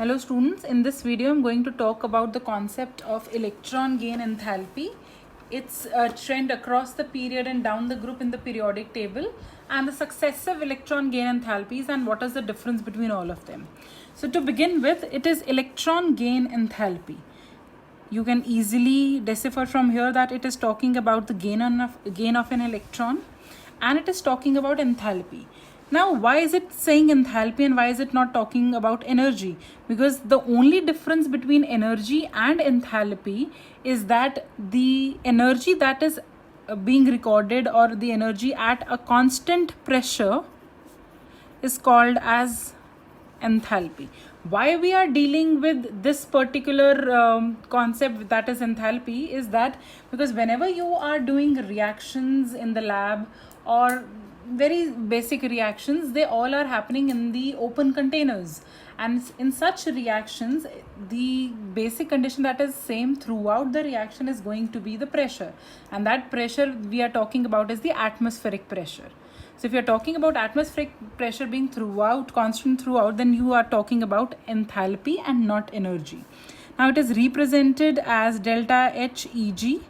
Hello students, in this video I'm going to talk about the concept of electron gain enthalpy. It's a trend across the period and down the group in the periodic table, and the successive electron gain enthalpies and what is the difference between all of them. So to begin with, it is electron gain enthalpy. You can easily decipher from here that it is talking about the gain of an electron, and it is talking about enthalpy. Now, why is it saying enthalpy and why is it not talking about energy? Because the only difference between energy and enthalpy is that the energy that is being recorded, or the energy at a constant pressure, is called as enthalpy. Why we are dealing with this particular concept, that is enthalpy, is that because whenever you are doing reactions in the lab, or very basic reactions, they all are happening in the open containers, and in such reactions the basic condition that is same throughout the reaction is going to be the pressure, and that pressure we are talking about is the atmospheric pressure. So if you're talking about atmospheric pressure being constant throughout, then you are talking about enthalpy and not energy. Now it is represented as delta HEG,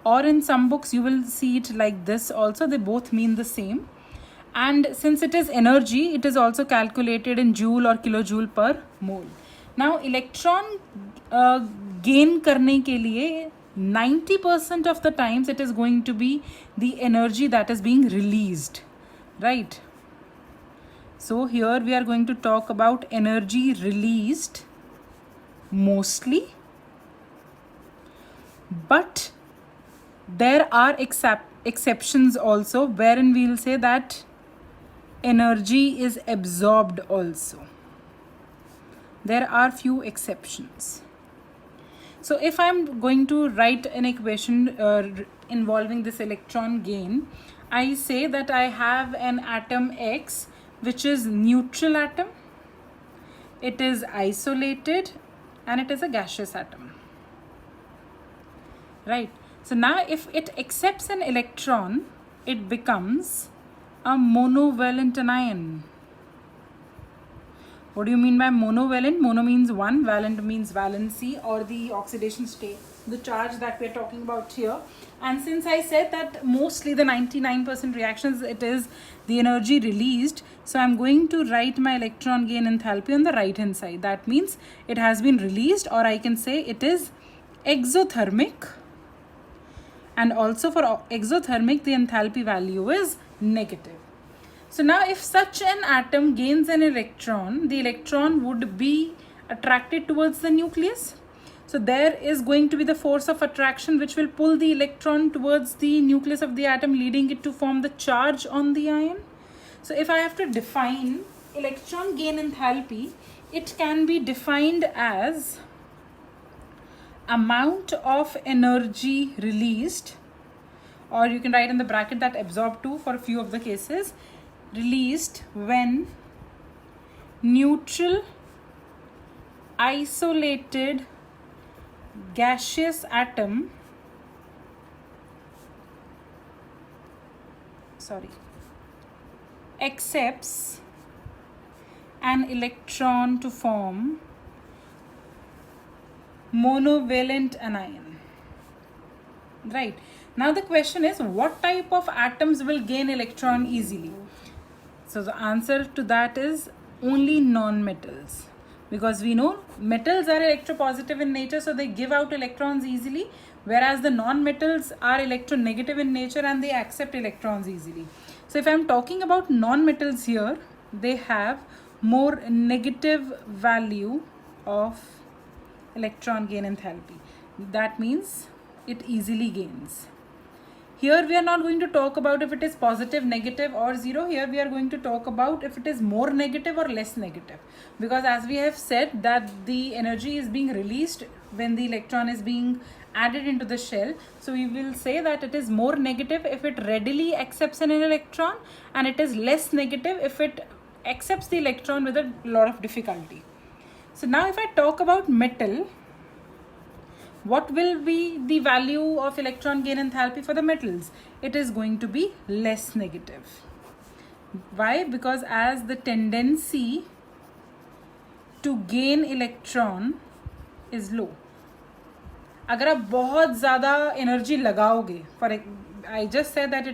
or in some books you will see it like this also. They both mean the same. And since it is energy, it is also calculated in joule or kilojoule per mole. Now electron gain करने के लिए 90% of the times it is going to be the energy that is being released, right? So here we are going to talk about energy released mostly, but there are exceptions also, wherein we will say that energy is absorbed also. There are few exceptions. So if I'm going to write an equation involving this electron gain, I say that I have an atom X which is neutral atom, it is isolated, and it is a gaseous atom, right? So now if it accepts an electron, it becomes a monovalent anion. What do you mean by monovalent? Mono means one, valent means valency, or the oxidation state, the charge that we are talking about here. And since I said that mostly the 99% reactions it is the energy released, so I'm going to write my electron gain enthalpy on the right hand side. That means it has been released, or I can say it is exothermic. And also for exothermic, the enthalpy value is negative. So now if such an atom gains an electron, the electron would be attracted towards the nucleus. So there is going to be the force of attraction which will pull the electron towards the nucleus of the atom, leading it to form the charge on the ion. So if I have to define electron gain enthalpy, it can be defined as amount of energy released, or you can write in the bracket that absorbed to for a few of the cases, released when neutral isolated gaseous atom accepts an electron to form monovalent anion, right? Now the question is, what type of atoms will gain electron easily? So the answer to that is only non-metals, because we know metals are electropositive in nature, so they give out electrons easily, whereas the non-metals are electronegative in nature and they accept electrons easily. So if I'm talking about non-metals here, they have more negative value of electron gain enthalpy. That means it easily gains. Here we are not going to talk about if it is positive, negative, or zero. Here we are going to talk about if it is more negative or less negative, because as we have said that the energy is being released when the electron is being added into the shell. So we will say that it is more negative if it readily accepts an electron, and it is less negative if it accepts the electron with a lot of difficulty. So now if I talk about metal, what will be the value of electron gain enthalpy for the metals? It is going to be less negative. Why? Because as the tendency to gain electron is low. अगर आप बहुत ज़्यादा energy लगाओगे, for I just said that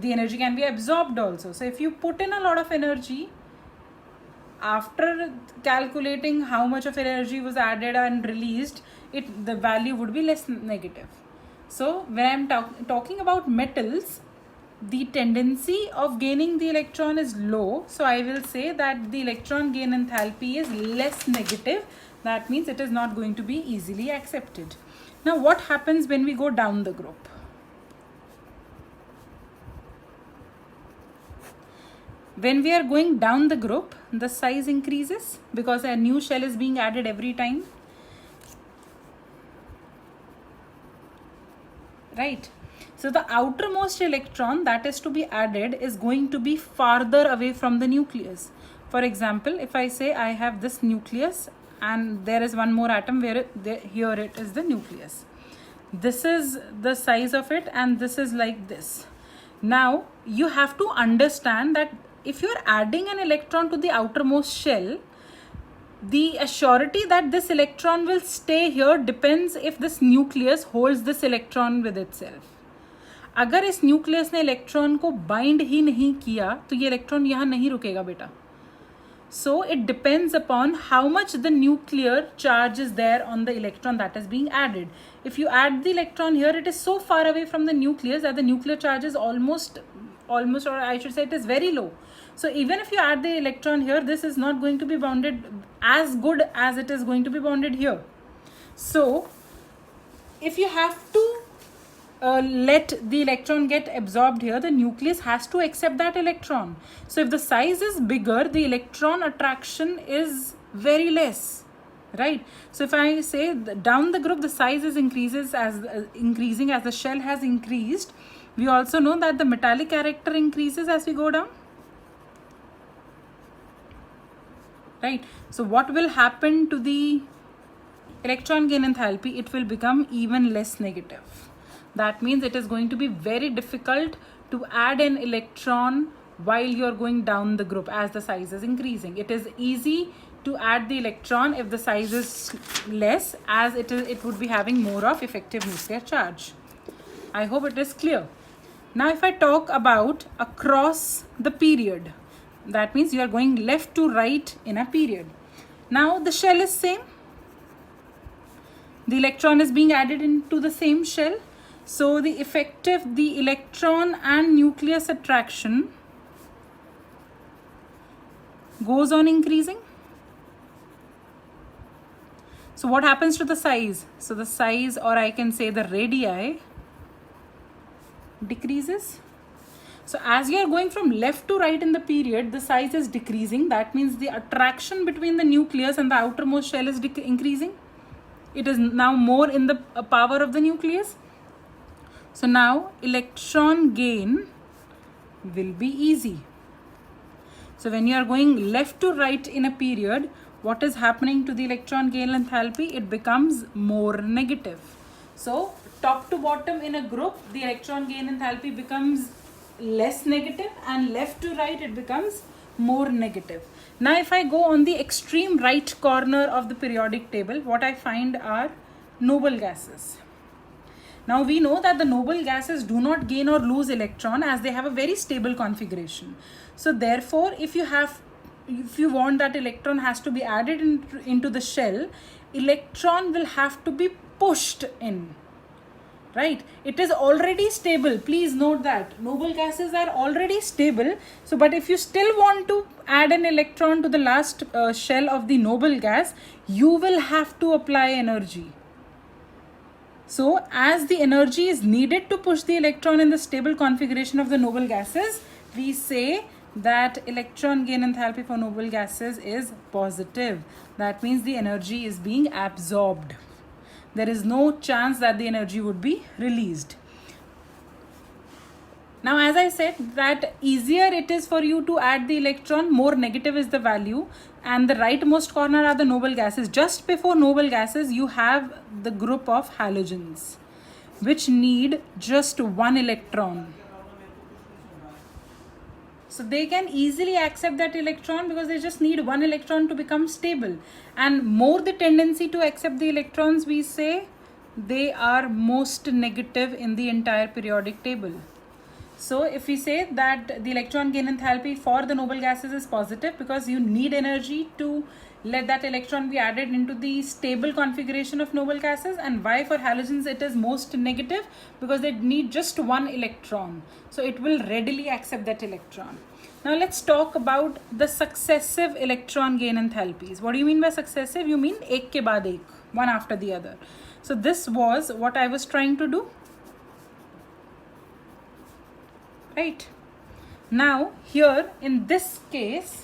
the energy can be absorbed also. So if you put in a lot of energy, after calculating how much of energy was added and released, the value would be less negative. So when I'm talking about metals, the tendency of gaining the electron is low. So I will say that the electron gain enthalpy is less negative. That means it is not going to be easily accepted. Now what happens when we go down the group? When we are going down the group, the size increases because a new shell is being added every time. Right? So the outermost electron that is to be added is going to be farther away from the nucleus. For example, if I say I have this nucleus and there is one more atom where here it is the nucleus. This is the size of it and this is like this. Now you have to understand that if you are adding an electron to the outermost shell, the surety that this electron will stay here depends if this nucleus holds this electron with itself. अगर इस nucleus ने electron को bind ही नहीं किया तो ये electron यहाँ नहीं रुकेगा बेटा. So it depends upon how much the nuclear charge is there on the electron that is being added. If you add the electron here, it is so far away from the nucleus that the nuclear charge is almost, or I should say it is very low. So even if you add the electron here, this is not going to be bounded as good as it is going to be bounded here. So if you have to let the electron get absorbed here, the nucleus has to accept that electron. So if the size is bigger, the electron attraction is very less, right? So if I say down the group, the size is increasing as the shell has increased. We also know that the metallic character increases as we go down, right? So what will happen to the electron gain enthalpy? It will become even less negative. That means it is going to be very difficult to add an electron while you're going down the group as the size is increasing. It is easy to add the electron if the size is less, as it would be having more of effective nuclear charge. I hope it is clear. Now if I talk about across the period, that means you are going left to right in a period. Now the shell is same. The electron is being added into the same shell. So the electron and nucleus attraction goes on increasing. So what happens to the size? So the size, or I can say the radii, decreases. So as you are going from left to right in the period, the size is decreasing. That means the attraction between the nucleus and the outermost shell is increasing. It is now more in the power of the nucleus. So now electron gain will be easy. So when you are going left to right in a period, what is happening to the electron gain enthalpy? It becomes more negative. So top to bottom in a group, the electron gain enthalpy becomes less negative, and left to right it becomes more negative. Now if I go on the extreme right corner of the periodic table, what I find are noble gases. Now we know that the noble gases do not gain or lose electron as they have a very stable configuration. So therefore, if you want that electron has to be added into the shell, electron will have to be pushed in, right? It is already stable. Please note that noble gases are already stable. So but if you still want to add an electron to the last shell of the noble gas, you will have to apply energy. So as the energy is needed to push the electron in the stable configuration of the noble gases, we say that electron gain enthalpy for noble gases is positive. That means the energy is being absorbed. There is no chance that the energy would be released. Now as I said that easier it is for you to add the electron, more negative is the value, and the rightmost corner are the noble gases. Just before noble gases you have the group of halogens which need just one electron. So they can easily accept that electron because they just need one electron to become stable. And more the tendency to accept the electrons, we say they are most negative in the entire periodic table. So if we say that the electron gain enthalpy for the noble gases is positive because you need energy to let that electron be added into the stable configuration of noble gases, and why for halogens it is most negative because they need just one electron, so it will readily accept that electron. Now let's talk about the successive electron gain enthalpies. What do you mean by successive? You mean ek ke baad ek, one after the other. So this was what I was trying to do, right? Now here in this case,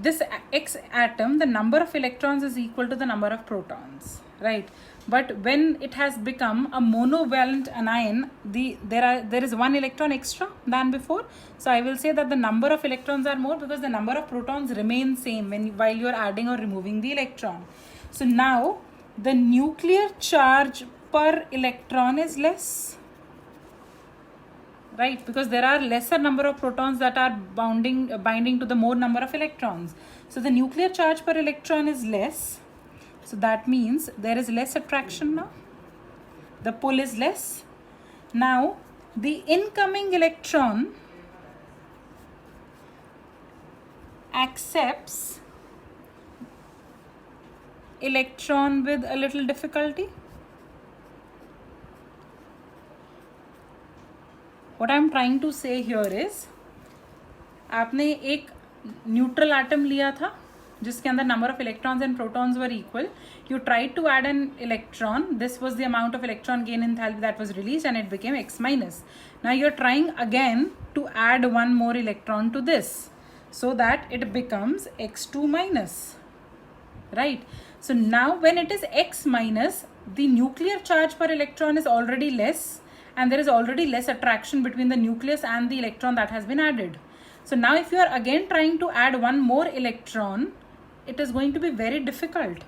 this X atom, the number of electrons is equal to the number of protons, right? But when it has become a monovalent anion, there is one electron extra than before. So I will say that the number of electrons are more because the number of protons remain same while you are adding or removing the electron. So now the nuclear charge per electron is less, right? Because there are lesser number of protons that are binding to the more number of electrons. So the nuclear charge per electron is less. So that means there is less attraction now. The pull is less. Now the incoming electron accepts electron with a little difficulty. What I am trying to say here is, आपने एक neutral atom लिया था जिसके अंदर number of electrons and protons were equal. You tried to add an electron. This was the amount of electron gain enthalpy that was released, and it became X minus. Now you're trying again to add one more electron to this so that it becomes X2 minus, right? So now when it is X minus, the nuclear charge per electron is already less, and there is already less attraction between the nucleus and the electron that has been added. So now if you are again trying to add one more electron, it is going to be very difficult.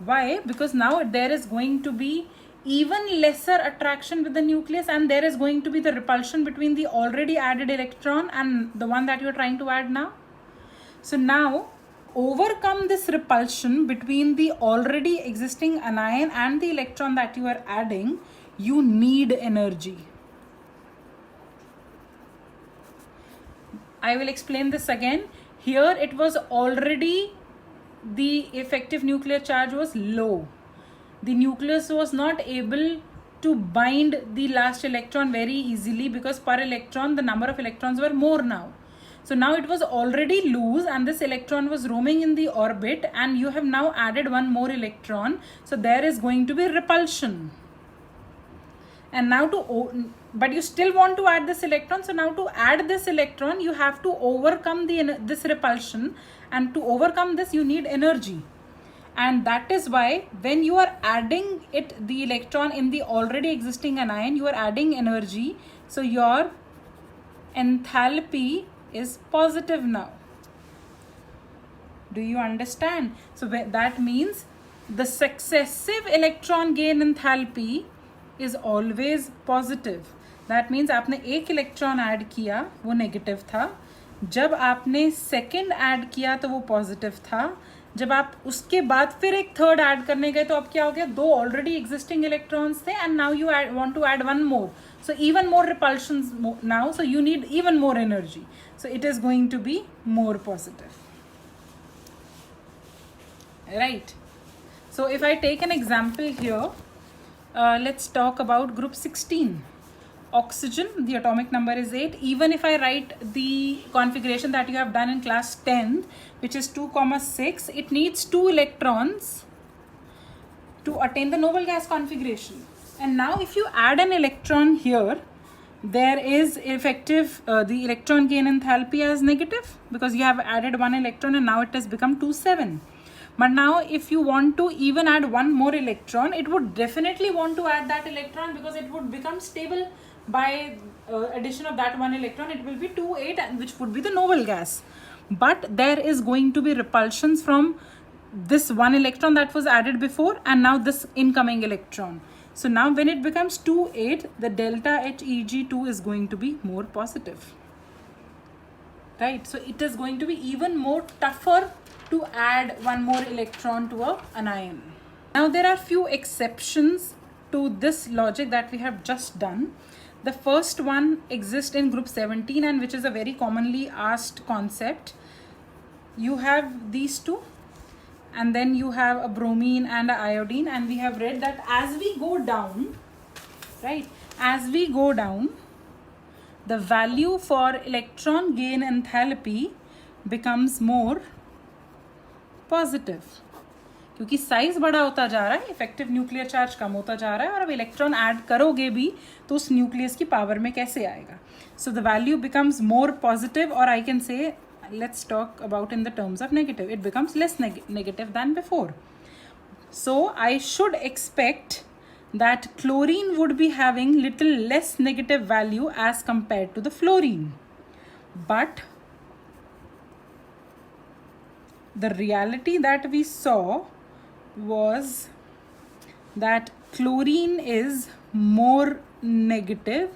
Why? Because now there is going to be even lesser attraction with the nucleus, and there is going to be the repulsion between the already added electron and the one that you are trying to add now. So now overcome this repulsion between the already existing anion and the electron that you are adding, you need energy. I will explain this again. Here it was already, the effective nuclear charge was low. The nucleus was not able to bind the last electron very easily because per electron the number of electrons were more now. So now it was already loose and this electron was roaming in the orbit, and you have now added one more electron. So there is going to be repulsion. And now but you still want to add this electron. So now to add this electron, you have to overcome this repulsion, and to overcome this you need energy. And that is why when you are adding the electron in the already existing anion, you are adding energy. So your enthalpy is positive now. Do you understand? So that means the successive electron gain enthalpy is always positive. That means आपने एक electron add किया वो negative था, जब आपने second add किया तो वो पॉजिटिव था, जब आप उसके बाद फिर एक थर्ड ऐड करने गए तो अब क्या हो गया, दो ऑलरेडी एग्जिस्टिंग इलेक्ट्रॉन्स थे and now you want to add one more, so even more repulsions now, so you need even more energy, so it is going to be more positive, right? So if I take an example here, let's talk about group 16. Oxygen, the atomic number is 8. Even if I write the configuration that you have done in class 10, which is 2,6, it needs 2 electrons to attain the noble gas configuration. And now if you add an electron here, there is effective, the electron gain enthalpy as negative because you have added one electron and now it has become 2,7. But now if you want to even add one more electron, it would definitely want to add that electron because it would become stable by addition of that one electron. It will be 2,8, which would be the noble gas. But there is going to be repulsions from this one electron that was added before and now this incoming electron. So now when it becomes 2, 8, the delta HEG2 is going to be more positive. Right? So it is going to be even more tougher to add one more electron to a anion. Now there are few exceptions to this logic that we have just done. The first one exists in group 17, and which is a very commonly asked concept. You have these two, and then you have a bromine and a iodine, and we have read that as we go down, right, as we go down, the value for electron gain enthalpy becomes more positive, क्योंकि size बड़ा होता जा रहा है, effective nuclear charge कम होता जा रहा है, और अब इलेक्ट्रॉन ऐड करोगे भी तो उस न्यूक्लियस की पावर में कैसे आएगा. So the value becomes more positive, और I can say let's talk about in the terms of negative. It becomes less negative than before. So I should expect that chlorine would be having little less negative value as compared to the fluorine. But the reality that we saw was that chlorine is more negative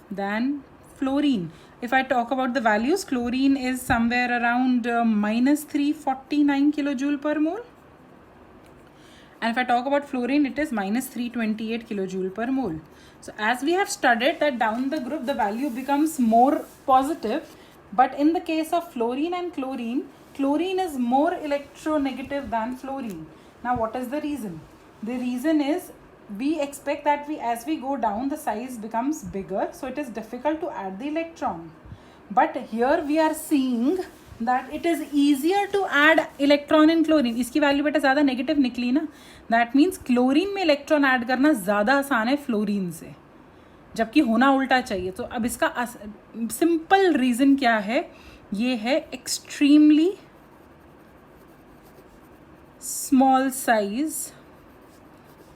than fluorine. If I talk about the values, chlorine is somewhere around minus 349 kilojoule per mole. And if I talk about fluorine, it is minus 328 kilojoule per mole. So as we have studied that down the group, the value becomes more positive. But in the case of fluorine and chlorine, chlorine is more electronegative than fluorine. Now what is the reason? The reason is we expect that as we go down, the size becomes bigger, so it is difficult to add the electron. But here we are seeing that it is easier to add electron in chlorine. इसकी value बेटा ज़्यादा negative निकली ना. That means chlorine में electron add करना ज़्यादा आसान है फ्लोरीन से, जबकि होना उल्टा चाहिए. तो अब इसका सिंपल रीज़न क्या है? ये है extremely small size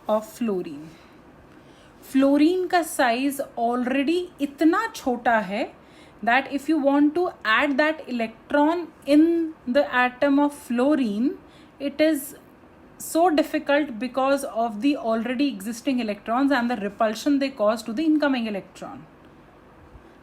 of fluorine. Fluorine का साइज ऑलरेडी इतना छोटा है that if you want to add that electron in the atom of fluorine, it is so difficult because of the already existing electrons and the repulsion they cause to the incoming electron.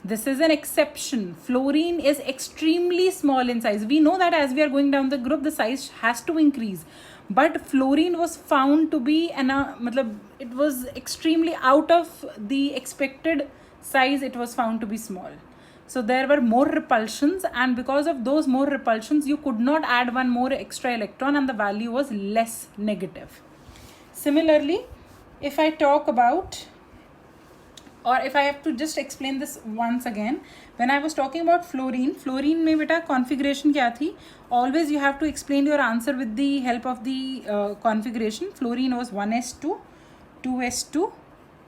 This is an exception. Fluorine is extremely small in size. We know that as we are going down the group, the size has to increase. But fluorine was found to be, it was extremely out of the expected size. It was found to be small. So there were more repulsions, and because of those more repulsions, you could not add one more extra electron, and the value was less negative. Similarly, if I talk about, or if I have to just explain this once again, when I was talking about fluorine में बेटा configuration क्या थी? Always you have to explain your answer with the help of the configuration. Fluorine was 1s2, 2s2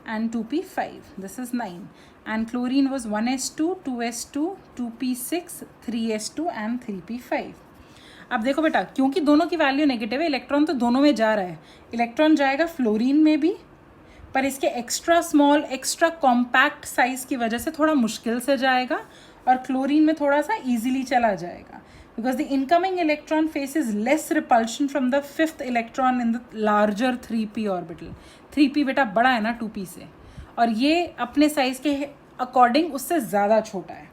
and 2p5. This is 9. And chlorine was 1s2, 2s2, 2p6, 3s2 and 3p5. अब देखो बेटा, क्योंकि दोनों की value negative है, electron तो दोनों में जा रहा है. इलेक्ट्रॉन जाएगा फ्लोरीन में भी, पर इसके extra small, extra compact size की वजह से थोड़ा मुश्किल से जाएगा, और क्लोरीन में थोड़ा सा ईजिली चला जाएगा, because the incoming electron faces less repulsion from the fifth electron in the larger 3p orbital. 3p बेटा बड़ा है ना 2p से, और ये अपने साइज के अकॉर्डिंग उससे ज़्यादा छोटा है.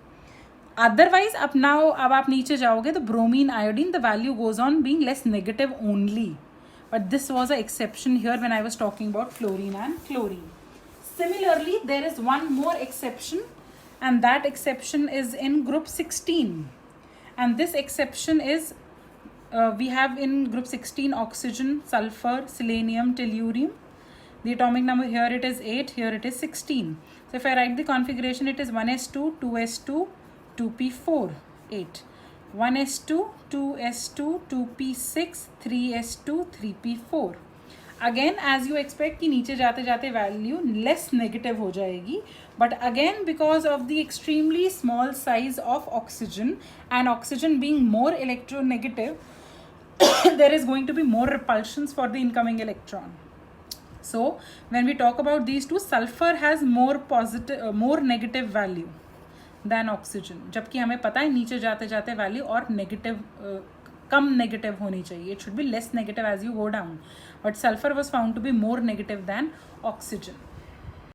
अदरवाइज अब आप नीचे जाओगे तो bromine, iodine, the value goes on being less negative only. But this was a exception here when I was talking about fluorine and chlorine. Similarly, there is one more exception, and that exception is in group 16. And this exception is, we have in group 16 oxygen, sulfur, selenium, tellurium. The atomic number here it is 8, here it is 16. So if I write the configuration, it is 1s2, 2s2, 2p4, 8. 1s2, 2s2, 2p6, 3s2, 3p4. Again, as you expect कि नीचे जाते जाते value less negative हो जाएगी, but again because of the extremely small size of oxygen and oxygen being more electronegative, there is going to be more repulsions for the incoming electron. So when we talk about these two, sulfur has more negative value than oxygen, जबकि हमें पता है नीचे जाते जाते value और negative कम negative होनी चाहिए. It should be less negative as you go down. But sulfur was found to be more negative than oxygen.